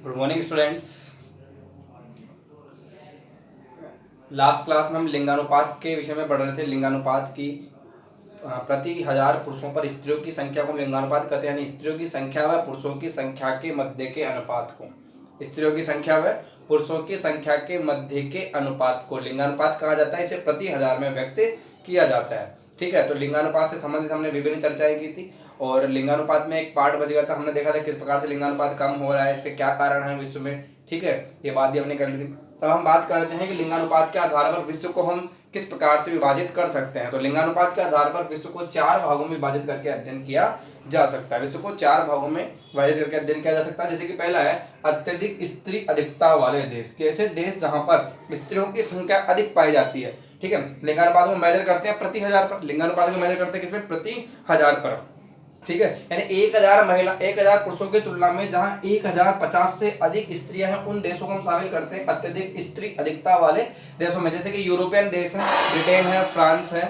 Good morning students. Last class में हम लिंगानुपात के विषय में पढ़ रहे थे। लिंगानुपात की प्रति 1000 पुरुषों पर स्त्रियों की संख्या को लिंगानुपात कहते हैं, यानी स्त्रियों की संख्या व पुरुषों की संख्या के मध्य के अनुपात को, स्त्रियों की संख्या व पुरुषों की संख्या के मध्य के अनुपात को लिंगानुपात कहा जाता है। इसे प्रति 1000 में व्यक्त किया जाता है। ठीक है, तो लिंगानुपात से संबंधित हमने विभिन्न चर्चाएं की थी और लिंगानुपात में एक पार्ट बच गया था। हमने देखा था किस प्रकार से लिंगानुपात कम हो रहा है, इसके क्या कारण है विश्व में। ठीक है, ये बात भी हमने कर ली थी। तब हम बात करते हैं कि लिंगानुपात के आधार पर विश्व को हम किस प्रकार से विभाजित कर सकते हैं। तो लिंगानुपात के आधार पर विश्व को 4 भागों में विभाजित करके अध्ययन किया जा सकता है। विश्व को 4 भागों में विभाजित करके अध्ययन किया जा सकता है। जैसे कि पहला है अत्यधिक स्त्री अधिकता वाले देश। कैसे देश जहां पर स्त्रियों की संख्या अधिक पाई जाती है। ठीक है, लिंगानुपात को मेजर करते हैं प्रति 1000 पर, लिंगानुपात को मेजर करते हैं किसमें, प्रति 1000 पर। ठीक है, यानी 1000 पुरुषों की तुलना में जहां 1050 से अधिक स्त्रियां हैं, उन देशों को हम शामिल करते हैं अत्यधिक स्त्री अधिकता वाले देशों में। जैसे कि यूरोपियन देश है, ब्रिटेन है, फ्रांस है,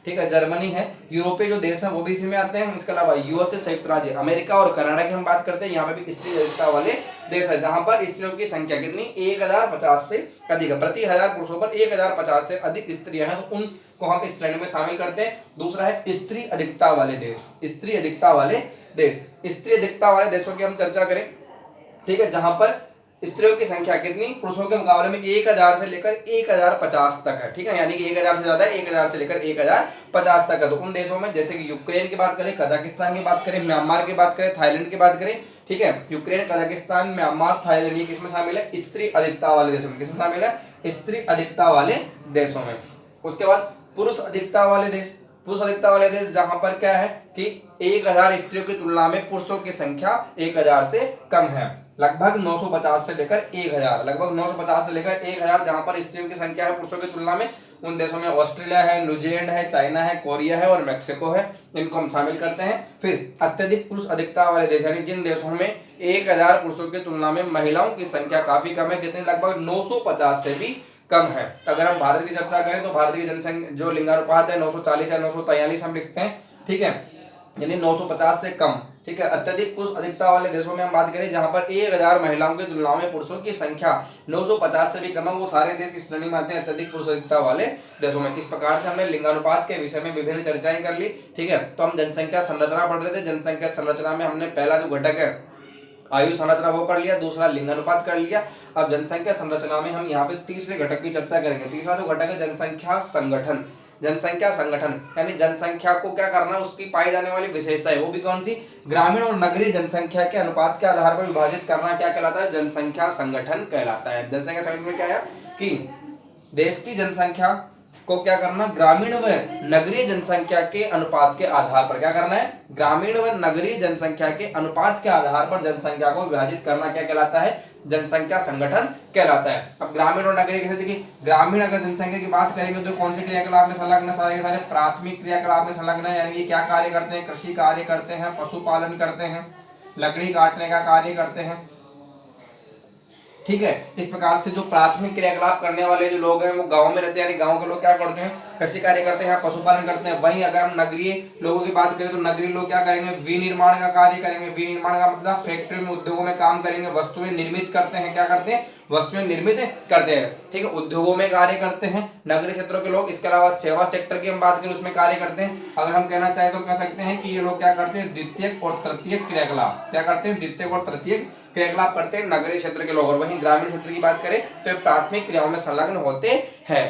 ठीक है, जर्मनी है, यूरोपीय जो देश है वो भी इसी में आते हैं। इसके अलावा यूएसए, संयुक्त राज्य अमेरिका और कनाडा की हम बात करते हैं, यहाँ पे भी स्त्री अधिकता वाले देश है जहां पर स्त्रियों की संख्या कितनी, 1050 से अधिक है। प्रति 1000 पुरुषों पर 1050 से अधिक स्त्रियां हैं, तो उनको हम इस श्रेणी में शामिल करते हैं। दूसरा है स्त्री अधिकता वाले देश। स्त्री अधिकता वाले देश, स्त्री अधिकता वाले देशों की हम चर्चा करें। ठीक है, जहां पर स्त्रियों की संख्या कितनी, पुरुषों के मुकाबले में 1000 से लेकर 1050 तक है। ठीक है, यानी कि 1000 से ज्यादा है, 1000 से लेकर 1050 तक है। तो उन देशों में जैसे कि यूक्रेन की बात करें, कजाकिस्तान की बात करें, म्यांमार की बात करें, थाईलैंड की बात करें। ठीक है, यूक्रेन, कजाकिस्तान, म्यांमार, थाईलैंड ये किसमें शामिल है, स्त्री अधिकता वाले देशों में। किसमें शामिल है, स्त्री अधिकता वाले देशों में। उसके बाद पुरुष अधिकता वाले देश। पुरुष अधिकता वाले देश जहां पर क्या है कि 1000 स्त्रियों की तुलना में पुरुषों की संख्या 1000 से कम है। लगभग 950 से लेकर 1000, लगभग 950 से लेकर 1000 जहां पर स्त्रियों की संख्या है पुरुषों की तुलना में। उन देशों में ऑस्ट्रेलिया है, न्यूजीलैंड है, चाइना है, कोरिया है और मैक्सिको है, इनको हम शामिल करते हैं। फिर अत्यधिक पुरुष अधिकता वाले देश, यानी जिन देशों में 1000 पुरुषों की तुलना में महिलाओं की संख्या काफी कम है, कितने, लगभग 950 से भी कम है। अगर हम भारत की चर्चा करें तो भारत की जनसंख्या जो लिंगानुपात है 940 या 943 हम लिखते हैं। ठीक है, यानी 950 से कम। ठीक है, अत्यधिक पुरुष अधिकता वाले देशों में हम बात करें जहां पर 1000 महिलाओं की तुलना में पुरुषों की संख्या 950 से भी कम है, वो सारे देश इस श्रेणी में आते हैं अत्यधिक पुरुष अधिकता वाले देशों में। इस प्रकार से हमने लिंगानुपात के विषय में विभिन्न चर्चाएं कर ली। ठीक है, तो हम जनसंख्या संरचना पढ़ रहे थे। जनसंख्या संरचना में हमने पहला जो घटक है आयु संरचना वो कर लिया, दूसरा लिंगानुपात कर लिया। अब जनसंख्या संरचना में हम यहाँ पे तीसरे घटक की चर्चा करेंगे। तीसरा जो घटक है जनसंख्या संगठन। जनसंख्या संगठन यानी जनसंख्या को क्या करना, उसकी पाई जाने वाली विशेषताएं, वो भी कौन सी, ग्रामीण और नगरीय जनसंख्या के अनुपात के आधार पर विभाजित करना क्या कहलाता है, जनसंख्या संगठन कहलाता है। जनसंख्या संगठन में क्या है कि देश की जनसंख्या को क्या करना, ग्रामीण व नगरीय जनसंख्या के अनुपात के आधार पर क्या करना है, ग्रामीण व नगरीय जनसंख्या के अनुपात के आधार पर जनसंख्या को विभाजित करना क्या कहलाता है, जनसंख्या संगठन कहलाता है। अब ग्रामीण और नगरीय कैसे, देखिए ग्रामीण अगर जनसंख्या की बात करेंगे तो कौन से क्रियाकलाप में संलग्न, सारे सारे प्राथमिक क्रियाकलाप में संलग्न है। यानी कि क्या कार्य करते हैं, कृषि कार्य करते हैं, पशुपालन करते हैं, लकड़ी काटने का कार्य करते हैं। ठीक है, इस प्रकार से जो प्राथमिक क्रियाकलाप करने वाले जो लोग हैं वो गांव में रहते हैं, यानी गांव के लोग क्या करते हैं, कृषि कार्य करते हैं, पशुपालन करते हैं। वहीं अगर हम नगरीय लोगों की बात करें तो नगरीय लोग क्या करेंगे, विनिर्माण का कार्य करेंगे। विनिर्माण का मतलब फैक्ट्री में, उद्योगों में काम करेंगे, वस्तुएं निर्मित करते हैं। क्या करते हैं, वस्तुएं निर्मित करते हैं। ठीक है, उद्योगों में कार्य करते हैं नगरीय क्षेत्रों के लोग। इसके अलावा सेवा सेक्टर की हम बात करें उसमें कार्य करते हैं। अगर हम कहना चाहें तो कह सकते हैं कि ये लोग क्या करते हैं, द्वितीयक और तृतीयक क्रियाकलाप, क्या करते हैं, द्वितीयक और तृतीयक क्रियाकलाप करते हैं नगरीय क्षेत्र के लोग। और वहीं ग्रामीण क्षेत्र की बात करें तो प्राथमिक क्रियाओं में संलग्न होते हैं।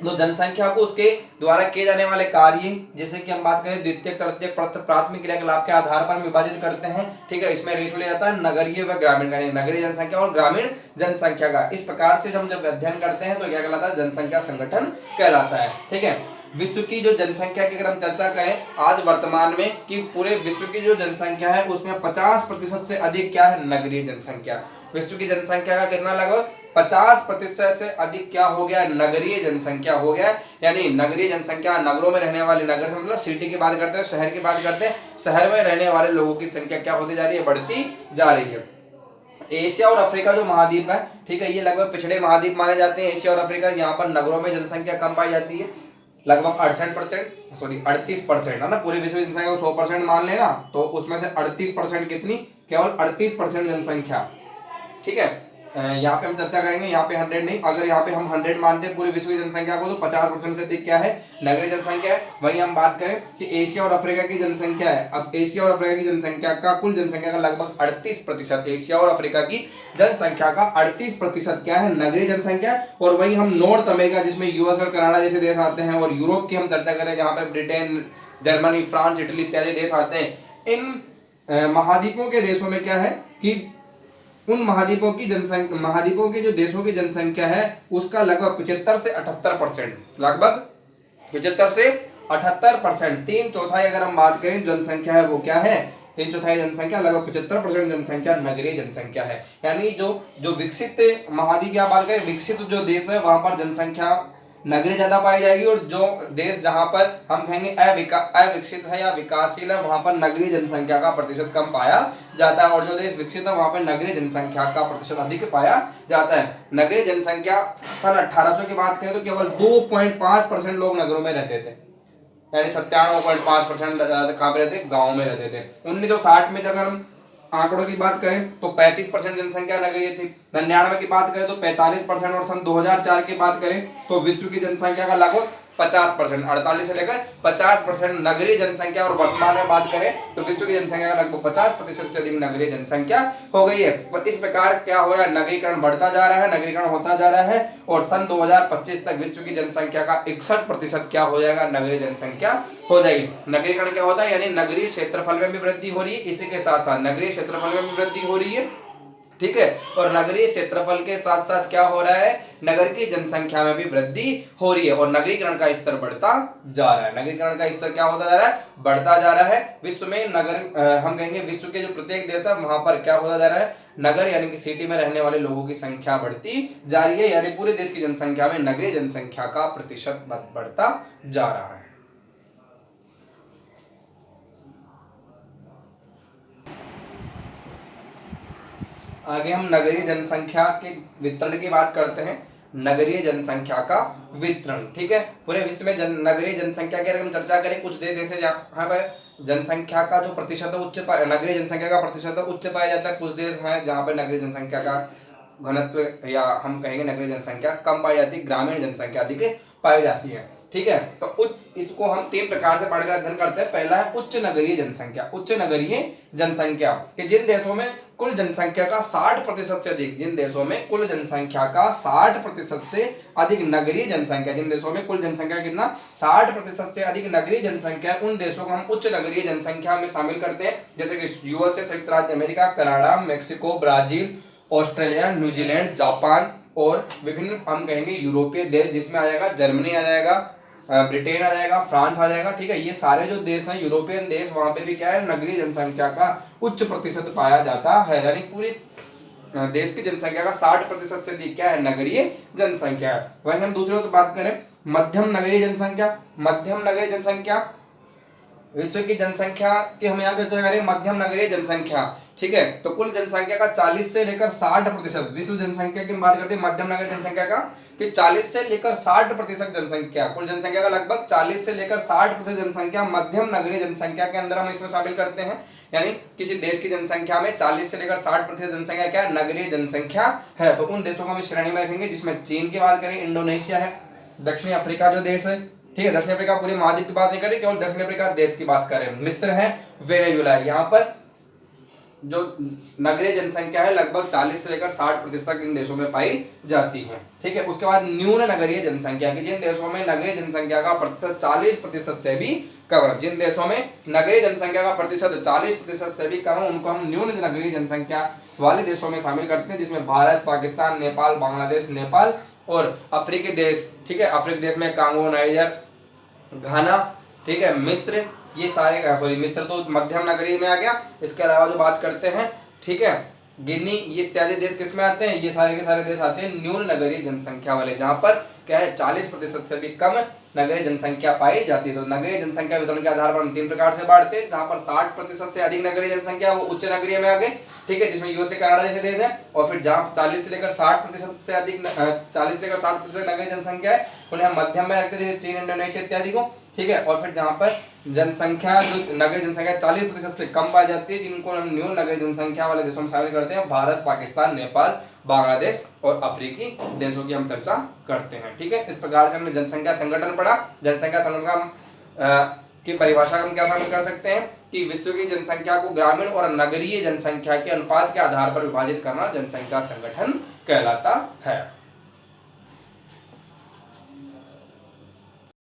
तो जनसंख्या को उसके द्वारा किए जाने वाले कार्य, जैसे कि हम बात करें द्वितीयक, तृतीयक, प्राथमिक क्रियाकलाप के आधार पर विभाजित करते हैं। ठीक है, इसमें रेशियो ले जाता है नगरीय व ग्रामीण, नगरीय जनसंख्या और ग्रामीण जनसंख्या का। इस प्रकार से हम जब अध्ययन करते हैं तो क्या कहलाता है, जनसंख्या संगठन कहलाता है। ठीक है, विश्व की जो जनसंख्या की अगर हम चर्चा करें आज वर्तमान में कि पूरे विश्व की जो जनसंख्या है उसमें 50% से अधिक क्या है, नगरीय जनसंख्या। विश्व की जनसंख्या का कितना, लगभग 50% से अधिक क्या हो गया, नगरीय जनसंख्या हो गया। यानी नगरीय जनसंख्या, नगरों में रहने वाले, नगर से मतलब सिटी की बात करते हैं, शहर की बात करते हैं, शहर में रहने वाले लोगों की संख्या क्या होती जा रही है, बढ़ती जा रही है। एशिया और अफ्रीका जो महाद्वीप है, ठीक है, ये लगभग पिछड़े महाद्वीप माने जाते हैं एशिया और अफ्रीका। यहाँ पर नगरों में जनसंख्या कम पाई जाती है, लगभग 38% है ना। पूरी विश्व जनसंख्या को 100% मान लेना तो उसमें से 38% कितनी, केवल 38% जनसंख्या ठीक है। यहाँ पे हम चर्चा करेंगे, यहाँ पे 100 नहीं, अगर यहाँ पे हम 100 मानते हैं पूरे विश्व की जनसंख्या को तो 50% से अधिक क्या है, नगरीय जनसंख्या है। वहीं हम बात करें कि एशिया और अफ्रीका की जनसंख्या है, अब एशिया और अफ्रीका की जनसंख्या का कुल जनसंख्या का लगभग 38%, एशिया और अफ्रीका की जनसंख्या का 38% क्या है, नगरीय जनसंख्या। और वहीं हम नॉर्थ अमेरिका जिसमें यूएस और कनाडा जैसे देश आते हैं, और यूरोप की हम चर्चा करें जहाँ पे ब्रिटेन, जर्मनी, फ्रांस, इटली इत्यादि देश आते हैं, इन महाद्वीपों के देशों में क्या है कि उन महाद्वीपों की जनसंख्या, महाद्वीपों के जो देशों की जनसंख्या है उसका लगभग 75 से 78%, लगभग 75 से 78%, 3/4 अगर हम बात करें जनसंख्या है वो क्या है, 3/4 जनसंख्या, लगभग 75% जनसंख्या नगरीय जनसंख्या है। यानी जो विकसित महाद्वीप या बात करें विकसित जो देश है वहां पर जनसंख्या नगरीय ज्यादा पाई जाएगी, और जो देश जहां पर हम कहेंगे अविकसित है या विकासशील है वहां पर नगरीय जनसंख्या का प्रतिशत कम पाया जाता है, और जो देश विकसित है वहां पर नगरीय जनसंख्या का प्रतिशत अधिक पाया जाता है। नगरीय जनसंख्या सन 1800 की बात करें तो केवल 2.5% लोग नगरों में रहते थे, यानी 97.5% कहाँ पे रहते, गाँव में रहते थे। 1960 में अगर हम आंकड़ों की बात करें तो 35% जनसंख्या नगरीय थी, 99 की बात करें तो 45%, और सन 2004 की बात करें तो विश्व की जनसंख्या का लगभग 50%, 48 से लेकर 50% नगरीय जनसंख्या, और वर्तमान में बात करें तो विश्व की जनसंख्या का लगभग 50% से अधिक नगरीय जनसंख्या हो गई है। और इस प्रकार क्या हो रहा है, नगरीकरण बढ़ता जा रहा है, नगरीकरण होता जा रहा है, और सन 2025 तक विश्व की जनसंख्या का 61% क्या हो जाएगा, नगरीय जनसंख्या हो जाएगी। नगरीकरण क्या होता है, यानी नगरीय क्षेत्रफल में भी वृद्धि हो रही है, इसी के साथ साथ नगरीय क्षेत्रफल में भी वृद्धि हो रही है, ठीक है। और नगरीय क्षेत्रफल के साथ साथ क्या हो रहा है, नगर की जनसंख्या में भी वृद्धि हो रही है, और नगरीकरण का स्तर बढ़ता जा रहा है। नगरीकरण का स्तर क्या होता जा रहा है, बढ़ता जा रहा है। विश्व में नगर हम कहेंगे विश्व के जो प्रत्येक देश है वहां पर क्या होता जा रहा है, नगर यानी कि सिटी में रहने वाले लोगों की संख्या बढ़ती जा रही है, यानी पूरे देश की जनसंख्या में नगरीय जनसंख्या का प्रतिशत बढ़ता जा रहा है। आगे हम नगरीय जनसंख्या के वितरण की बात करते हैं, नगरीय जनसंख्या का वितरण, ठीक है। पूरे विश्व में नगरीय जनसंख्या की अगर हम चर्चा करें, कुछ देश ऐसे जहाँ पर जनसंख्या का जो प्रतिशत है उच्च, नगरीय जनसंख्या का प्रतिशत उच्च पाया जाता है, कुछ देश हैं जहाँ पर नगरीय जनसंख्या का घनत्व या हम कहेंगे नगरीय जनसंख्या कम पाई जाती है, ग्रामीण जनसंख्या अधिक पाई जाती है, ठीक है। तो उच्च, इसको हम 3 प्रकार से पढ़कर अध्ययन करते हैं। पहला है उच्च नगरीय जनसंख्या, उच्च नगरीय जनसंख्या कि जिन देशों में कुल जनसंख्या का 60% से अधिक, जिन देशों में कुल जनसंख्या का 60% से अधिक नगरीय जनसंख्या, जिन देशों में कुल जनसंख्या कितना 60% से अधिक नगरीय जनसंख्या, उन देशों को हम उच्च नगरीय जनसंख्या में शामिल करते हैं, जैसे कि यूएसए, संयुक्त राज्य America, Canada, Mexico, Brazil, Australia, New Zealand, Japan, और विभिन्न हम कहेंगे यूरोपीय देश जिसमें आ जाएगा जर्मनी आ जाएगा, ब्रिटेन आ जाएगा, फ्रांस आ जाएगा, ठीक है। ये सारे जो देश हैं यूरोपियन देश, वहां पे भी क्या है, नगरीय जनसंख्या का उच्च प्रतिशत पाया जाता है, यानी पूरी देश की जनसंख्या का 60% से अधिक क्या है, नगरीय जनसंख्या है। वहीं हम दूसरे की बात करें मध्यम नगरीय जनसंख्या, मध्यम नगरीय जनसंख्या विश्व की जनसंख्या की हम यहाँ पे चर्चा करें, मध्यम नगरीय जनसंख्या, ठीक है। तो कुल जनसंख्या का 40 से लेकर 60%, विश्व जनसंख्या की बात करते हैं मध्यम नगरीय जनसंख्या का कि 40 से लेकर 60% जनसंख्या, कुल जनसंख्या का लगभग 40 से लेकर 60% जनसंख्या मध्यम नगरीय जनसंख्या के अंदर हम इसमें शामिल करते हैं। यानी किसी देश की जनसंख्या में 40 से लेकर 60% जनसंख्या क्या है, नगरीय जनसंख्या है। तो उन देशों को हम श्रेणी में रखेंगे, जिसमें चीन की बात करें, इंडोनेशिया है, दक्षिणी अफ्रीका जो देश है, ठीक है, दक्षिण अफ्रीका पूरे महाद्वीप की बात नहीं करें, केवल दक्षिण अफ्रीका देश की बात करें, मिस्र है, वेनेजुएला, यहाँ पर जो नगरीय जनसंख्या है लगभग 40 से लेकर 60% तक इन देशों में पाई जाती है, ठीक है। उसके बाद न्यून नगरीय जनसंख्या की, जिन देशों में नगरीय जनसंख्या का प्रतिशत 40% से भी कम है, जिन देशों में नगरीय जनसंख्या का प्रतिशत 40% से भी कम है, उनको हम न्यून नगरीय जनसंख्या वाले देशों में शामिल करते हैं, जिसमें भारत, पाकिस्तान, नेपाल, बांग्लादेश, नेपाल और अफ्रीकी देश, ठीक है। अफ्रीकी देश में कांगो, नाइजर, घाना, ठीक है, मिस्र, ये सारे सॉरी मिस्र तो मध्यम नगरीय में आ गया। इसके अलावा जो बात करते हैं, ठीक है, गिनी, ये इत्यादि देश किसमें आते हैं, ये सारे के सारे देश आते हैं न्यून नगरीय जनसंख्या वाले, जहां पर क्या है 40% से भी कम नगरीय जनसंख्या पाई जाती है। तो नगरीय जनसंख्या वितरण के आधार पर हम 3 प्रकार से बांटते हैं, जहां पर 60% से अधिक नगरीय जनसंख्या वो उच्च नगरीय में आ गए, ठीक है, जिसमें यूएसए, कनाडा जैसे देश है। और फिर जहां 40 से लेकर 60% से अधिक 40 से लेकर 60% नगरीय जनसंख्या है, उन्हें हम मध्यम में रखते हैं, जैसे चीन, इंडोनेशिया इत्यादि को। ठीक है। और फिर जहाँ पर जनसंख्या जो नगरीय जनसंख्या 40% से कम पाई जाती है, जिनको हम न्यून नगरीय जनसंख्या वाले देशों में शामिल करते हैं, भारत, पाकिस्तान, नेपाल, बांग्लादेश और अफ्रीकी देशों की हम चर्चा करते हैं। ठीक है, इस प्रकार से हमने जनसंख्या संगठन पढ़ा। जनसंख्या संगठन की परिभाषा हम क्या शामिल कर सकते हैं कि विश्व की जनसंख्या को ग्रामीण और नगरीय जनसंख्या के अनुपात के आधार पर विभाजित करना जनसंख्या संगठन कहलाता है।